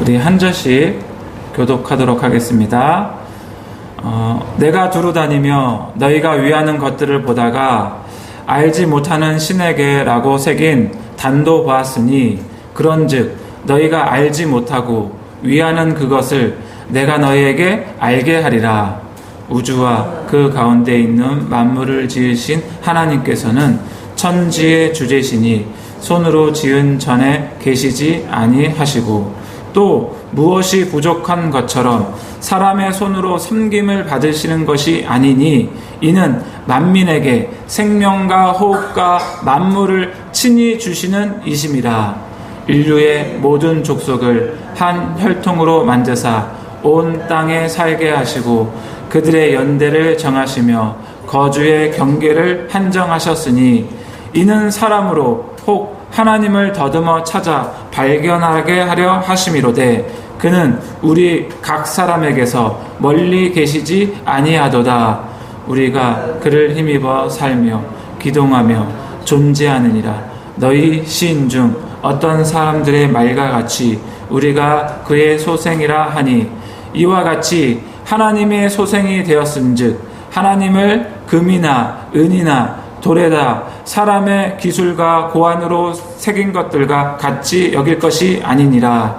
우리 한 절씩 교독하도록 하겠습니다. 내가 두루 다니며 너희가 위하는 것들을 보다가 알지 못하는 신에게 라고 새긴 단도 보았으니 그런즉 너희가 알지 못하고 위하는 그것을 내가 너희에게 알게 하리라. 우주와 그 가운데 있는 만물을 지으신 하나님께서는 천지의 주제시니 손으로 지은 전에 계시지 아니하시고 또 무엇이 부족한 것처럼 사람의 손으로 섬김을 받으시는 것이 아니니 이는 만민에게 생명과 호흡과 만물을 친히 주시는 이심이라. 인류의 모든 족속을 한 혈통으로 만드사 온 땅에 살게 하시고 그들의 연대를 정하시며 거주의 경계를 한정하셨으니 이는 사람으로 혹 하나님을 더듬어 찾아 발견하게 하려 하심이로되 그는 우리 각 사람에게서 멀리 계시지 아니하도다. 우리가 그를 힘입어 살며 기동하며 존재하느니라. 너희 시인 중 어떤 사람들의 말과 같이 우리가 그의 소생이라 하니 이와 같이 하나님의 소생이 되었은즉 하나님을 금이나 은이나 돌에다 사람의 기술과 고안으로 새긴 것들과 같이 여길 것이 아니니라.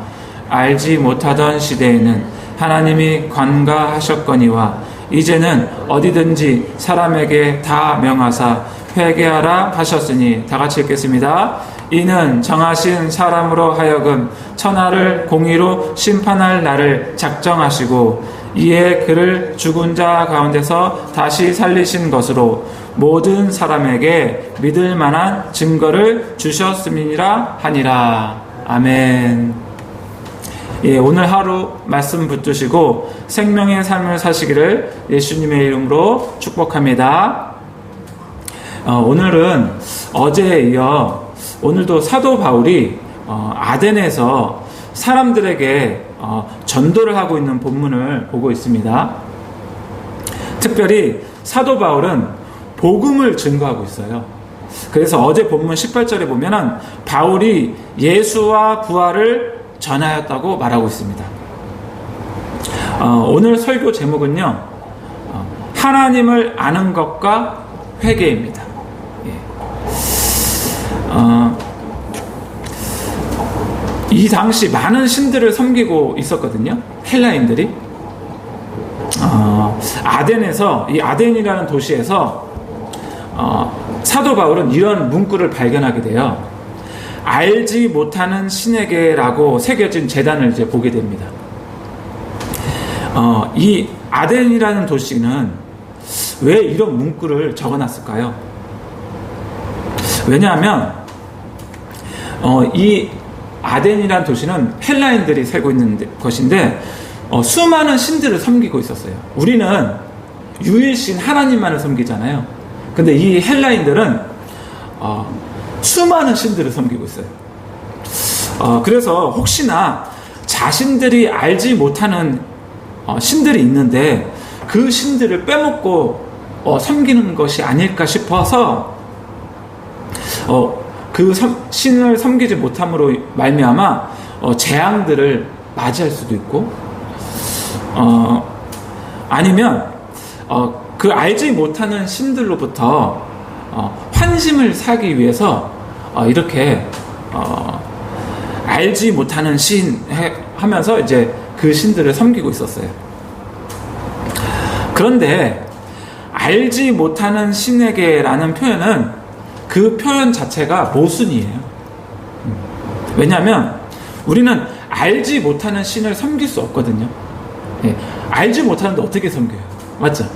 알지 못하던 시대에는 하나님이 관가하셨거니와 이제는 어디든지 사람에게 다 명하사 회개하라 하셨으니. 다 같이 읽겠습니다. 이는 정하신 사람으로 하여금 천하를 공의로 심판할 날을 작정하시고 이에 그를 죽은 자 가운데서 다시 살리신 것으로 모든 사람에게 믿을 만한 증거를 주셨음이니라 하니라. 아멘. 예, 오늘 하루 말씀 붙드시고 생명의 삶을 사시기를 예수님의 이름으로 축복합니다. 오늘은 어제에 이어 오늘도 사도 바울이 아덴에서 사람들에게 전도를 하고 있는 본문을 보고 있습니다. 특별히 사도 바울은 복음을 증거하고 있어요. 그래서 어제 본문 18절에 보면은 바울이 예수와 부활을 전하였다고 말하고 있습니다. 오늘 설교 제목은요, 하나님을 아는 것과 회개입니다. 이 당시 많은 신들을 섬기고 있었거든요. 헬라인들이. 아덴에서, 이 아덴이라는 도시에서 사도 바울은 이런 문구를 발견하게 돼요. 알지 못하는 신에게라고 새겨진 제단을 이제 보게 됩니다. 이 아덴이라는 도시는 왜 이런 문구를 적어놨을까요? 왜냐하면 이 아덴이라는 도시는 헬라인들이 살고 있는 것인데 수많은 신들을 섬기고 있었어요. 우리는 유일신 하나님만을 섬기잖아요. 근데 이 헬라인들은 수많은 신들을 섬기고 있어요. 그래서 혹시나 자신들이 알지 못하는 신들이 있는데 그 신들을 빼먹고 섬기는 것이 아닐까 싶어서 그 신을 섬기지 못함으로 말미암아 재앙들을 맞이할 수도 있고, 아니면 그 알지 못하는 신들로부터 환심을 사기 위해서 이렇게 알지 못하는 신 하면서 이제 그 신들을 섬기고 있었어요. 그런데 알지 못하는 신에게라는 표현은 그 표현 자체가 모순이에요. 왜냐하면 우리는 알지 못하는 신을 섬길 수 없거든요. 예, 알지 못하는데 어떻게 섬겨요? 맞죠?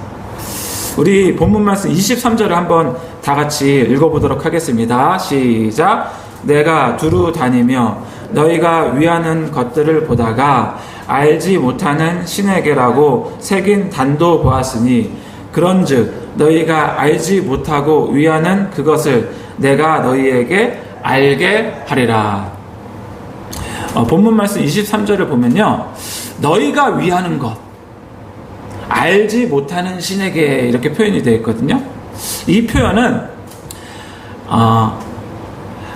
우리 본문 말씀 23절을 한번 다 같이 읽어보도록 하겠습니다. 시작. 내가 두루 다니며 너희가 위하는 것들을 보다가 알지 못하는 신에게라고 새긴 단도 보았으니 그런즉 너희가 알지 못하고 위하는 그것을 내가 너희에게 알게 하리라. 본문 말씀 23절을 보면요, 너희가 위하는 것, 알지 못하는 신에게 이렇게 표현이 되어 있거든요. 이 표현은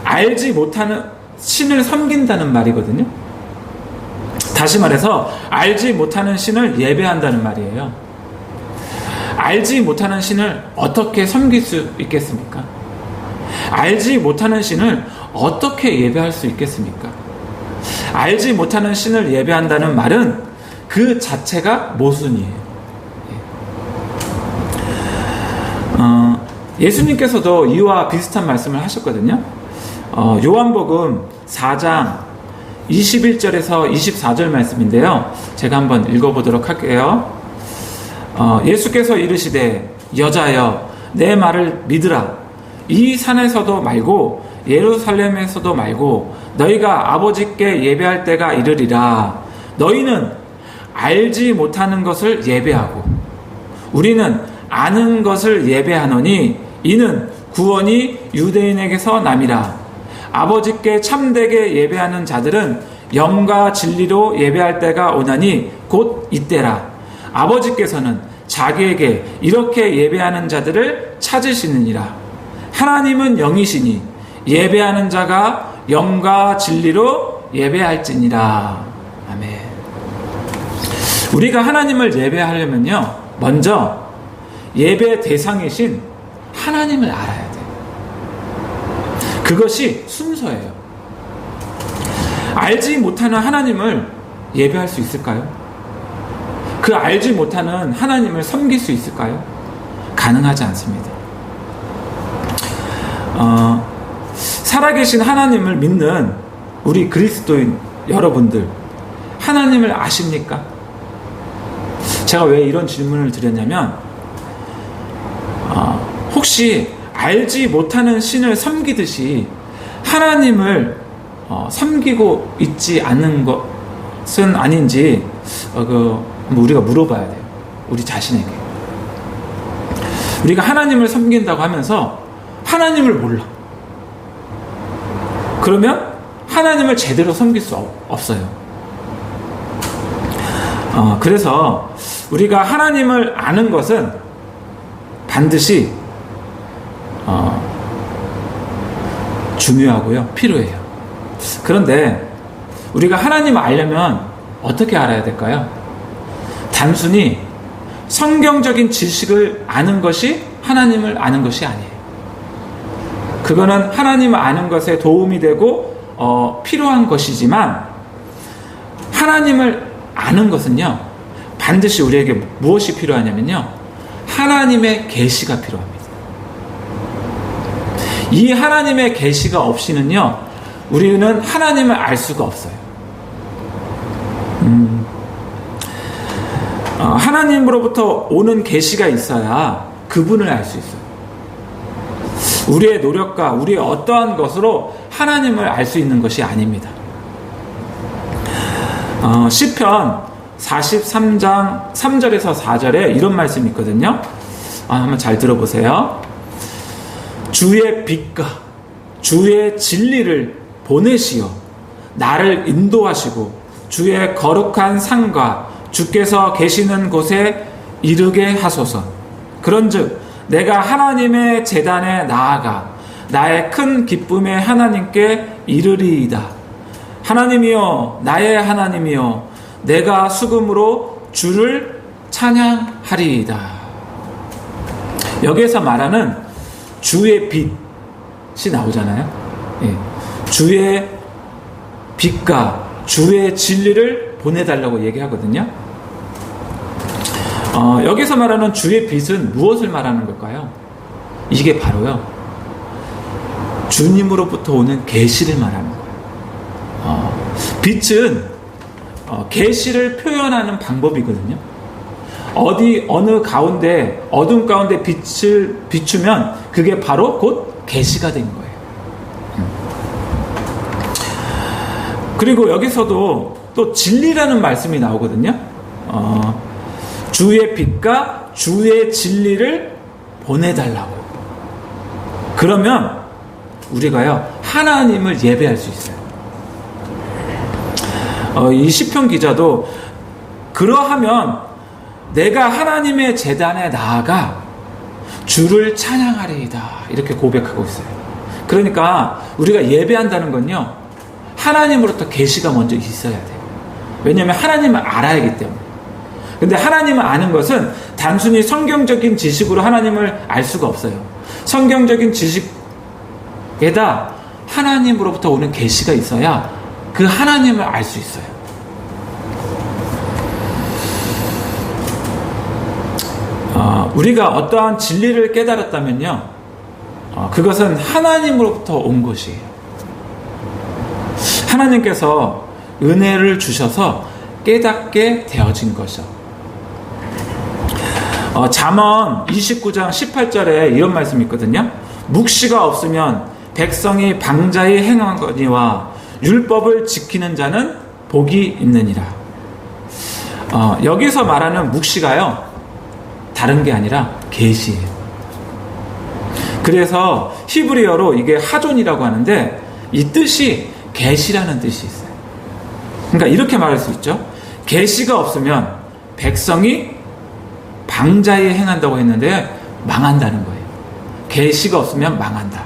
알지 못하는 신을 섬긴다는 말이거든요. 다시 말해서 알지 못하는 신을 예배한다는 말이에요. 알지 못하는 신을 어떻게 섬길 수 있겠습니까? 알지 못하는 신을 어떻게 예배할 수 있겠습니까? 알지 못하는 신을 예배한다는 말은 그 자체가 모순이에요. 예수님께서도 이와 비슷한 말씀을 하셨거든요. 요한복음 4장 21절에서 24절 말씀인데요. 제가 한번 읽어보도록 할게요. 예수께서 이르시되 여자여 내 말을 믿으라. 이 산에서도 말고 예루살렘에서도 말고 너희가 아버지께 예배할 때가 이르리라. 너희는 알지 못하는 것을 예배하고 우리는 아는 것을 예배하노니 이는 구원이 유대인에게서 남이라. 아버지께 참되게 예배하는 자들은 영과 진리로 예배할 때가 오나니 곧 이때라. 아버지께서는 자기에게 이렇게 예배하는 자들을 찾으시느니라. 하나님은 영이시니 예배하는 자가 영과 진리로 예배할지니라. 아멘. 우리가 하나님을 예배하려면요, 먼저 예배 대상이신 하나님을 알아야 돼요. 그것이 순서예요. 알지 못하는 하나님을 예배할 수 있을까요? 그 알지 못하는 하나님을 섬길 수 있을까요? 가능하지 않습니다. 살아계신 하나님을 믿는 우리 그리스도인 여러분들, 하나님을 아십니까? 제가 왜 이런 질문을 드렸냐면, 혹시 알지 못하는 신을 섬기듯이 하나님을 섬기고 있지 않는 것은 아닌지 우리가 물어봐야 돼요. 우리 자신에게. 우리가 하나님을 섬긴다고 하면서 하나님을 몰라. 그러면 하나님을 제대로 섬길 수 없어요. 그래서 우리가 하나님을 아는 것은 반드시 중요하고요, 필요해요. 그런데 우리가 하나님을 알려면 어떻게 알아야 될까요? 단순히 성경적인 지식을 아는 것이 하나님을 아는 것이 아니에요. 그거는 하나님을 아는 것에 도움이 되고 필요한 것이지만, 하나님을 아는 것은요, 반드시 우리에게 무엇이 필요하냐면요, 하나님의 계시가 필요합니다. 이 하나님의 계시가 없이는요, 우리는 하나님을 알 수가 없어요. 하나님으로부터 오는 계시가 있어야 그분을 알 수 있어요. 우리의 노력과 우리의 어떠한 것으로 하나님을 알 수 있는 것이 아닙니다. 시편 43장 3절에서 4절에 이런 말씀이 있거든요. 한번 잘 들어보세요. 주의 빛과 주의 진리를 보내시어 나를 인도하시고 주의 거룩한 산과 주께서 계시는 곳에 이르게 하소서. 그런즉 내가 하나님의 제단에 나아가 나의 큰 기쁨의 하나님께 이르리이다. 하나님이여, 나의 하나님이여, 내가 수금으로 주를 찬양하리이다. 여기에서 말하는 주의 빛이 나오잖아요. 예. 주의 빛과 주의 진리를 보내달라고 얘기하거든요. 여기서 말하는 주의 빛은 무엇을 말하는 걸까요? 이게 바로요, 주님으로부터 오는 계시를 말하는 거예요. 빛은 계시를 표현하는 방법이거든요. 어느 가운데, 어둠 가운데 빛을 비추면 그게 바로 곧 계시가 된 거예요. 그리고 여기서도 또 진리라는 말씀이 나오거든요. 주의 빛과 주의 진리를 보내달라고. 그러면 우리가요, 하나님을 예배할 수 있어요. 이 시편 기자도 그러하면 내가 하나님의 제단에 나아가 주를 찬양하리이다, 이렇게 고백하고 있어요. 그러니까 우리가 예배한다는 건요, 하나님으로부터 계시가 먼저 있어야 돼요. 왜냐하면 하나님을 알아야 하기 때문에. 근데 하나님을 아는 것은 단순히 성경적인 지식으로 하나님을 알 수가 없어요. 성경적인 지식에다 하나님으로부터 오는 계시가 있어야 그 하나님을 알 수 있어요. 우리가 어떠한 진리를 깨달았다면요, 그것은 하나님으로부터 온 것이에요. 하나님께서 은혜를 주셔서 깨닫게 되어진 것이죠. 잠언 29장 18절에 이런 말씀이 있거든요. 묵시가 없으면 백성이 방자히 행하거니와 율법을 지키는 자는 복이 있느니라. 여기서 말하는 묵시가요, 다른 게 아니라 계시예요. 그래서 히브리어로 이게 하존이라고 하는데 이 뜻이 계시라는 뜻이 있어요. 그러니까 이렇게 말할 수 있죠. 계시가 없으면 백성이 방자히 행한다고 했는데 망한다는 거예요. 계시가 없으면 망한다.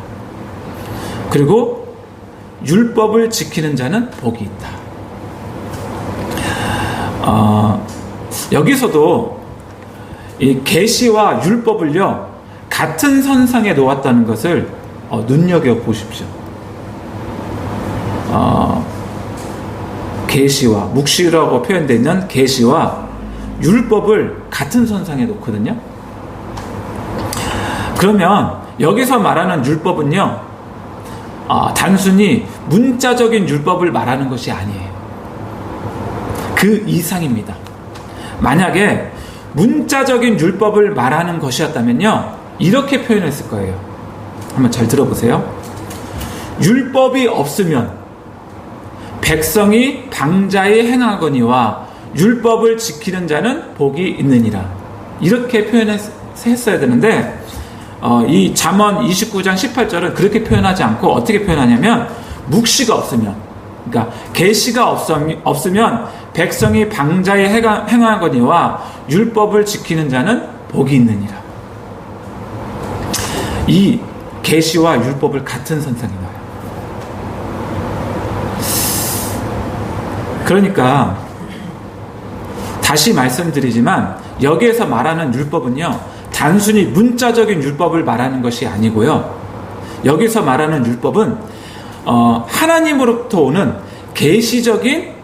그리고 율법을 지키는 자는 복이 있다. 여기서도 이 계시와 율법을요, 같은 선상에 놓았다는 것을 눈여겨 보십시오. 계시와 묵시라고 표현되어 있는 계시와 율법을 같은 선상에 놓거든요. 그러면 여기서 말하는 율법은요, 단순히 문자적인 율법을 말하는 것이 아니에요. 그 이상입니다. 만약에 문자적인 율법을 말하는 것이었다면요, 이렇게 표현했을 거예요. 한번 잘 들어보세요. 율법이 없으면 백성이 방자히 행하거니와 율법을 지키는 자는 복이 있느니라. 이렇게 표현했어야 되는데 이 잠언 29장 18절은 그렇게 표현하지 않고 어떻게 표현하냐면, 묵시가 없으면, 그러니까 계시가 없으면 백성이 방자히 행하거니와 율법을 지키는 자는 복이 있느니라. 이 계시와 율법을 같은 선상에 놔요. 그러니까 다시 말씀드리지만 여기에서 말하는 율법은요, 단순히 문자적인 율법을 말하는 것이 아니고요, 여기서 말하는 율법은 하나님으로부터 오는 계시적인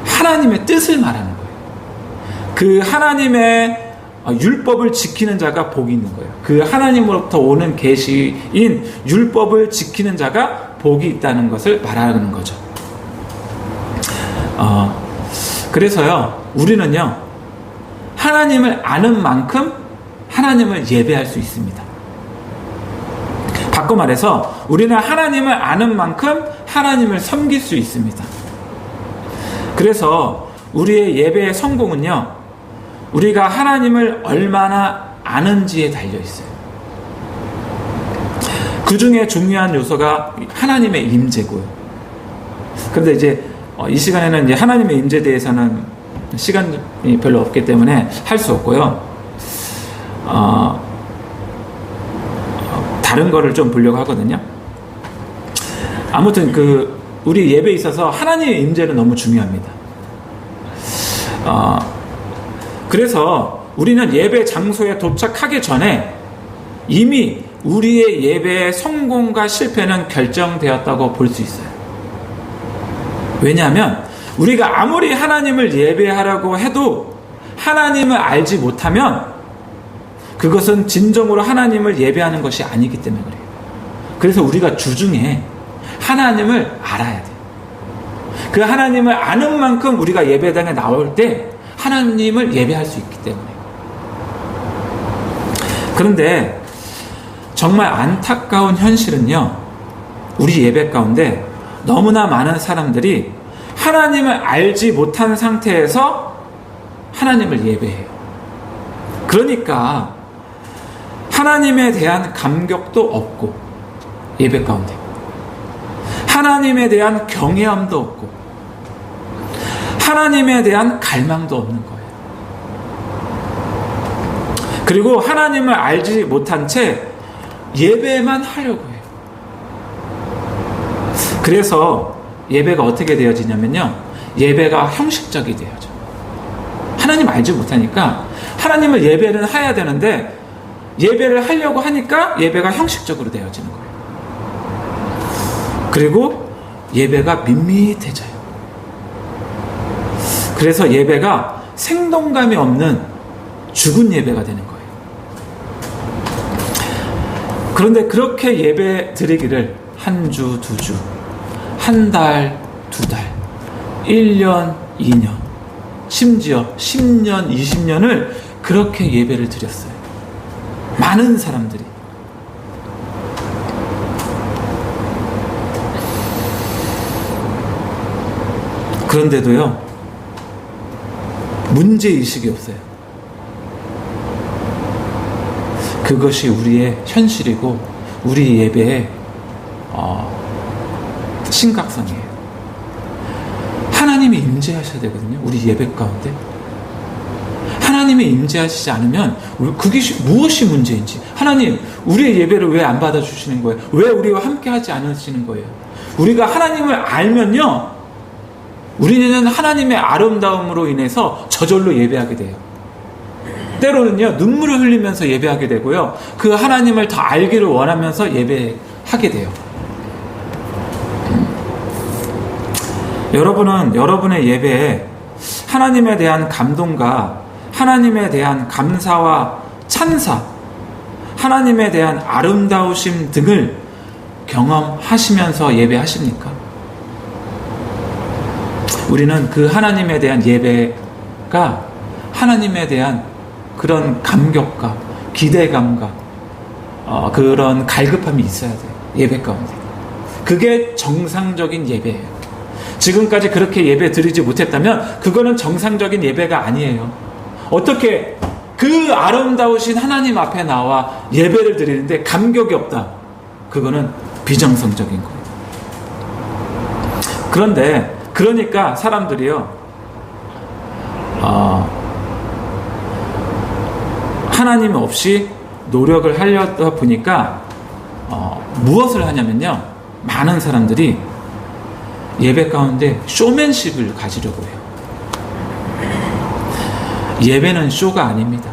하나님의 뜻을 말하는 거예요. 그 하나님의 율법을 지키는 자가 복이 있는 거예요. 그 하나님으로부터 오는 계시인 율법을 지키는 자가 복이 있다는 것을 말하는 거죠. 그래서요, 우리는요, 하나님을 아는 만큼 하나님을 예배할 수 있습니다. 바꿔 말해서 우리는 하나님을 아는 만큼 하나님을 섬길 수 있습니다. 그래서 우리의 예배의 성공은요, 우리가 하나님을 얼마나 아는지에 달려 있어요. 그 중에 중요한 요소가 하나님의 임재고요. 그런데 이제 이 시간에는 이제 하나님의 임재에 대해서는 시간이 별로 없기 때문에 할 수 없고요. 다른 거를 좀 보려고 하거든요. 아무튼 우리 예배에 있어서 하나님의 임재는 너무 중요합니다. 그래서 우리는 예배 장소에 도착하기 전에 이미 우리의 예배의 성공과 실패는 결정되었다고 볼 수 있어요. 왜냐하면 우리가 아무리 하나님을 예배하라고 해도 하나님을 알지 못하면 그것은 진정으로 하나님을 예배하는 것이 아니기 때문에 그래요. 그래서 우리가 주중에 하나님을 알아야 돼요. 그 하나님을 아는 만큼 우리가 예배당에 나올 때 하나님을 예배할 수 있기 때문에. 그런데 정말 안타까운 현실은요, 우리 예배 가운데 너무나 많은 사람들이 하나님을 알지 못한 상태에서 하나님을 예배해요. 그러니까 하나님에 대한 감격도 없고, 예배 가운데 하나님에 대한 경외함도 없고, 하나님에 대한 갈망도 없는 거예요. 그리고 하나님을 알지 못한 채 예배만 하려고 해요. 그래서 예배가 어떻게 되어지냐면요, 예배가 형식적이 되어져. 하나님 알지 못하니까 하나님을 예배를 해야 되는데 예배를 하려고 하니까 예배가 형식적으로 되어지는 거예요. 그리고 예배가 밋밋해져요. 그래서 예배가 생동감이 없는 죽은 예배가 되는 거예요. 그런데 그렇게 예배 드리기를 한 주, 두 주, 한 달, 두 달, 1년, 2년, 심지어 10년, 20년을 그렇게 예배를 드렸어요. 많은 사람들이. 그런데도요, 문제의식이 없어요. 그것이 우리의 현실이고 우리 예배의 심각성이에요. 하나님이 임재하셔야 되거든요, 우리 예배 가운데. 하나님이 임재하시지 않으면 그게 무엇이 문제인지, 하나님 우리의 예배를 왜 안 받아주시는 거예요? 왜 우리와 함께 하지 않으시는 거예요? 우리가 하나님을 알면요, 우리는 하나님의 아름다움으로 인해서 저절로 예배하게 돼요. 때로는요, 눈물을 흘리면서 예배하게 되고요, 그 하나님을 더 알기를 원하면서 예배하게 돼요. 여러분은 여러분의 예배에 하나님에 대한 감동과 하나님에 대한 감사와 찬사, 하나님에 대한 아름다우심 등을 경험하시면서 예배하십니까? 우리는 그 하나님에 대한 예배가 하나님에 대한 그런 감격과 기대감과 그런 갈급함이 있어야 돼요, 예배 가운데. 그게 정상적인 예배예요. 지금까지 그렇게 예배 드리지 못했다면 그거는 정상적인 예배가 아니에요. 어떻게 그 아름다우신 하나님 앞에 나와 예배를 드리는데 감격이 없다, 그거는 비정상적인 거예요. 그런데 그러니까 사람들이요, 하나님 없이 노력을 하려다 보니까 무엇을 하냐면요, 많은 사람들이 예배 가운데 쇼맨십을 가지려고 해요. 예배는 쇼가 아닙니다.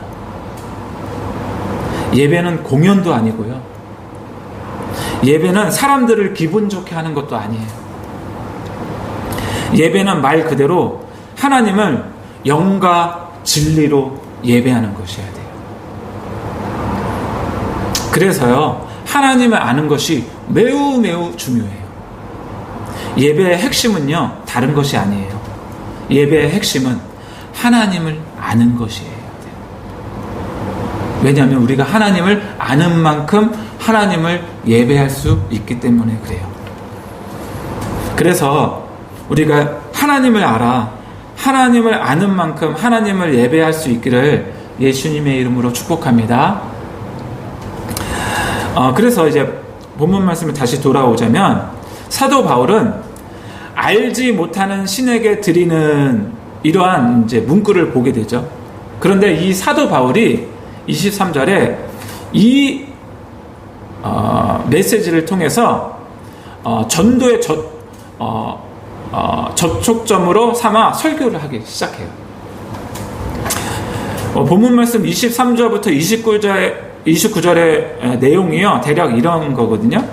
예배는 공연도 아니고요, 예배는 사람들을 기분 좋게 하는 것도 아니에요. 예배는 말 그대로 하나님을 영과 진리로 예배하는 것이어야 돼요. 그래서요, 하나님을 아는 것이 매우 매우 중요해요. 예배의 핵심은요, 다른 것이 아니에요. 예배의 핵심은 하나님을 아는 것이에요. 왜냐하면 우리가 하나님을 아는 만큼 하나님을 예배할 수 있기 때문에 그래요. 그래서 우리가 하나님을 알아, 하나님을 아는 만큼 하나님을 예배할 수 있기를 예수님의 이름으로 축복합니다. 그래서 이제 본문 말씀을 다시 돌아오자면, 사도 바울은 알지 못하는 신에게 드리는 이러한 이제 문구를 보게 되죠. 그런데 이 사도 바울이 23절에 이 메시지를 통해서 전도의 접촉점으로 삼아 설교를 하기 시작해요. 본문 말씀 23절부터 29절의 내용이요, 대략 이런 거거든요.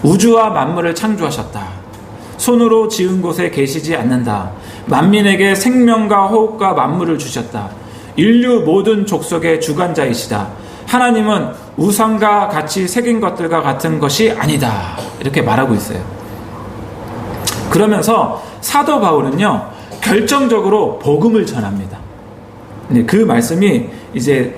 우주와 만물을 창조하셨다. 손으로 지은 곳에 계시지 않는다. 만민에게 생명과 호흡과 만물을 주셨다. 인류 모든 족속의 주관자이시다. 하나님은 우상과 같이 새긴 것들과 같은 것이 아니다. 이렇게 말하고 있어요. 그러면서 사도 바울은요, 결정적으로 복음을 전합니다. 그 말씀이 이제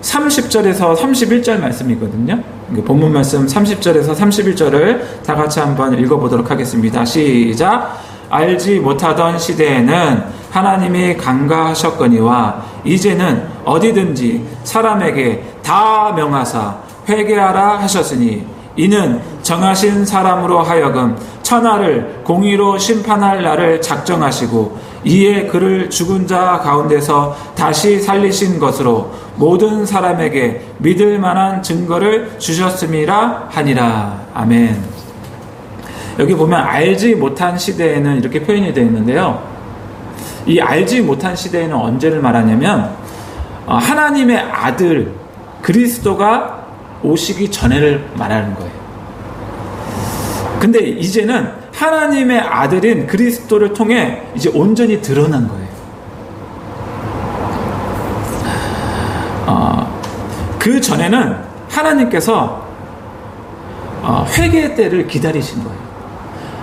30절에서 31절 말씀이거든요. 본문 말씀 30절에서 31절을 다 같이 한번 읽어보도록 하겠습니다. 시작. 알지 못하던 시대에는 하나님이 간과하셨거니와 이제는 어디든지 사람에게 다 명하사 회개하라 하셨으니 이는 정하신 사람으로 하여금 천하를 공의로 심판할 날을 작정하시고 이에 그를 죽은 자 가운데서 다시 살리신 것으로 모든 사람에게 믿을 만한 증거를 주셨음이라 하니라. 아멘. 여기 보면 알지 못한 시대에는 이렇게 표현이 되어 있는데요. 이 알지 못한 시대에는 언제를 말하냐면 하나님의 아들 그리스도가 오시기 전에를 말하는 거예요. 근데 이제는 하나님의 아들인 그리스도를 통해 이제 온전히 드러난 거예요. 그 전에는 하나님께서 회개의 때를 기다리신 거예요.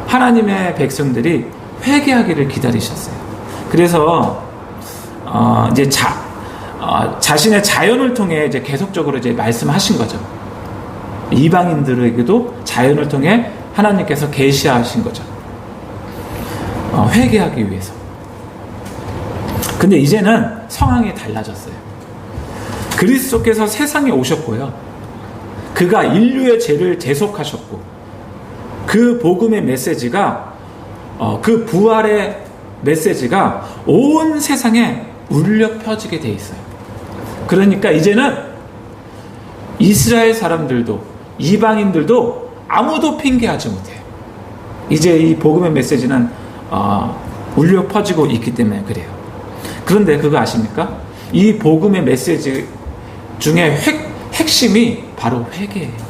하나님의 백성들이 회개하기를 기다리셨어요. 그래서 이제 자신의 자연을 통해 이제 계속적으로 이제 말씀하신 거죠. 이방인들에게도 자연을 통해 하나님께서 계시하신 거죠. 회개하기 위해서. 근데 이제는 상황이 달라졌어요. 그리스도께서 세상에 오셨고요. 그가 인류의 죄를 대속하셨고, 그 복음의 메시지가, 그 부활의 메시지가 온 세상에 울려 펴지게 돼 있어요. 그러니까 이제는 이스라엘 사람들도 이방인들도 아무도 핑계하지 못해요. 이제 이 복음의 메시지는 울려 퍼지고 있기 때문에 그래요. 그런데 그거 아십니까? 이 복음의 메시지 중에 핵심이 바로 회개예요.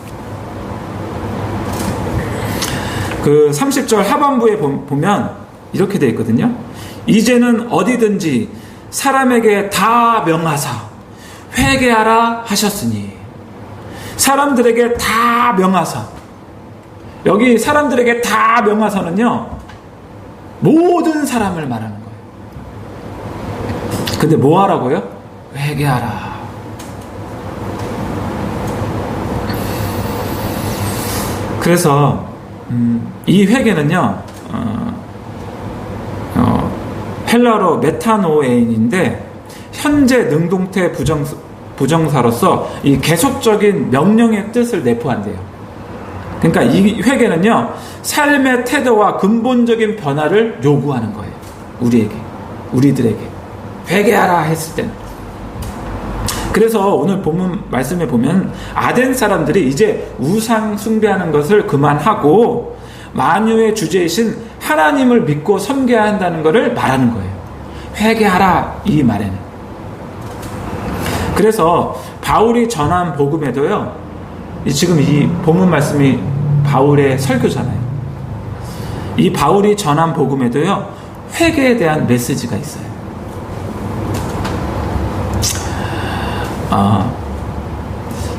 그 30절 하반부에 보면 이렇게 되어 있거든요. 이제는 어디든지 사람에게 다 명하사 회개하라 하셨으니. 사람들에게 다 명하사. 여기 사람들에게 다 명하사는요, 모든 사람을 말하는 거예요. 근데 뭐 하라고요? 회개하라. 그래서 이 회개는요, 헬라어로 메타노에인인데 현재 능동태 부정사로서 이 계속적인 명령의 뜻을 내포한대요. 그러니까 이 회개는요, 삶의 태도와 근본적인 변화를 요구하는 거예요. 우리들에게 회개하라 했을 때는. 그래서 오늘 본문 말씀에 보면 아덴 사람들이 이제 우상 숭배하는 것을 그만하고 만유의 주제이신 하나님을 믿고 섬겨야 한다는 것을 말하는 거예요. 회개하라, 이 말에는. 그래서 바울이 전한 복음에도요, 지금 이 본문 말씀이 바울의 설교잖아요. 이 바울이 전한 복음에도요, 회개에 대한 메시지가 있어요.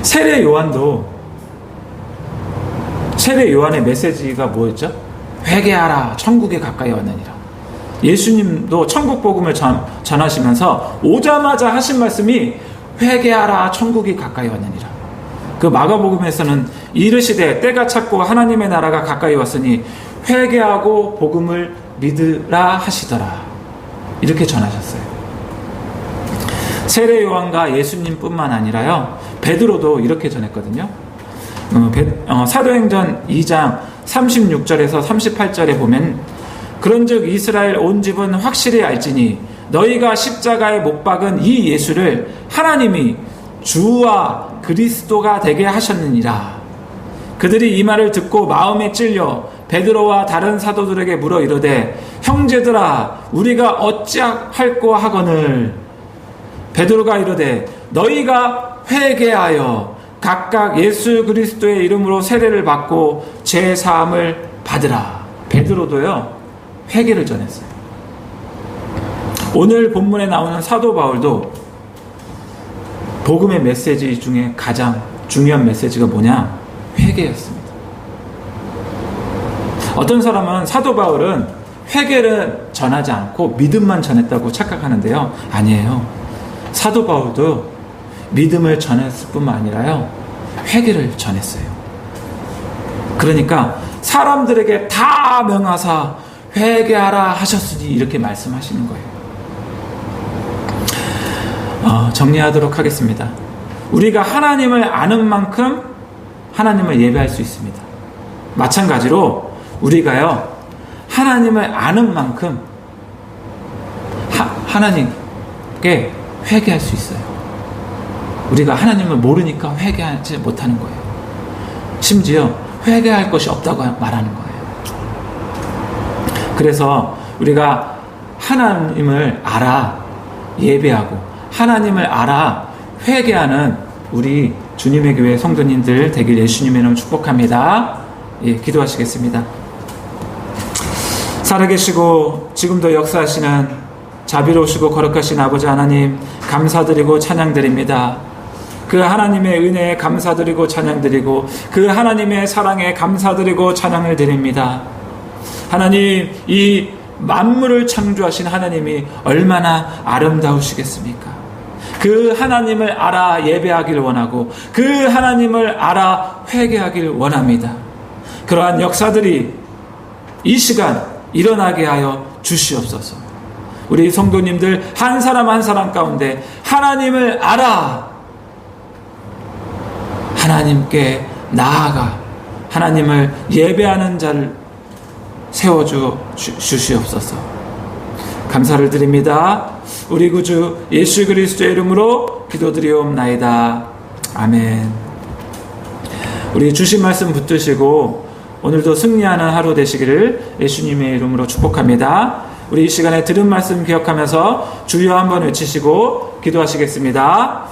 세례 요한의 메시지가 뭐였죠? 회개하라, 천국에 가까이 왔느니라. 예수님도 천국 복음을 전하시면서 오자마자 하신 말씀이 회개하라, 천국이 가까이 왔느니라. 그 마가복음에서는 이르시되 때가 찼고 하나님의 나라가 가까이 왔으니 회개하고 복음을 믿으라 하시더라. 이렇게 전하셨어요. 세례 요한과 예수님뿐만 아니라요, 베드로도 이렇게 전했거든요. 사도행전 2장 36절에서 38절에 보면 그런즉 이스라엘 온 집은 확실히 알지니 너희가 십자가에 못 박은 이 예수를 하나님이 주와 그리스도가 되게 하셨느니라. 그들이 이 말을 듣고 마음에 찔려 베드로와 다른 사도들에게 물어 이르되 형제들아 우리가 어찌할꼬 하거늘. 베드로가 이르되 너희가 회개하여 각각 예수 그리스도의 이름으로 세례를 받고 죄 사함을 받으라. 베드로도요, 회개를 전했어요. 오늘 본문에 나오는 사도 바울도 복음의 메시지 중에 가장 중요한 메시지가 뭐냐? 회개였습니다. 어떤 사람은 사도 바울은 회개를 전하지 않고 믿음만 전했다고 착각하는데요. 아니에요. 사도 바울도 믿음을 전했을 뿐만 아니라요, 회개를 전했어요. 그러니까 사람들에게 다 명하사 회개하라 하셨으니 이렇게 말씀하시는 거예요. 정리하도록 하겠습니다. 우리가 하나님을 아는 만큼 하나님을 예배할 수 있습니다. 마찬가지로 우리가요, 하나님을 아는 만큼 하나님께 회개할 수 있어요. 우리가 하나님을 모르니까 회개하지 못하는 거예요. 심지어 회개할 것이 없다고 말하는 거예요. 그래서 우리가 하나님을 알아 예배하고 하나님을 알아 회개하는 우리 주님의 교회 성도님들 되길 예수님의 이름으로 축복합니다. 예, 기도하시겠습니다. 살아계시고 지금도 역사하시는 자비로우시고 거룩하신 아버지 하나님, 감사드리고 찬양드립니다. 그 하나님의 은혜에 감사드리고 찬양드리고 그 하나님의 사랑에 감사드리고 찬양을 드립니다. 하나님, 이 만물을 창조하신 하나님이 얼마나 아름다우시겠습니까? 그 하나님을 알아 예배하기를 원하고 그 하나님을 알아 회개하기를 원합니다. 그러한 역사들이 이 시간 일어나게 하여 주시옵소서. 우리 성도님들 한 사람 한 사람 가운데 하나님을 알아 하나님께 나아가 하나님을 예배하는 자를 세워주시옵소서. 감사를 드립니다. 우리 구주 예수 그리스도의 이름으로 기도드리옵나이다. 아멘. 우리 주신 말씀 붙드시고 오늘도 승리하는 하루 되시기를 예수님의 이름으로 축복합니다. 우리 이 시간에 들은 말씀 기억하면서 주여 한번 외치시고 기도하시겠습니다.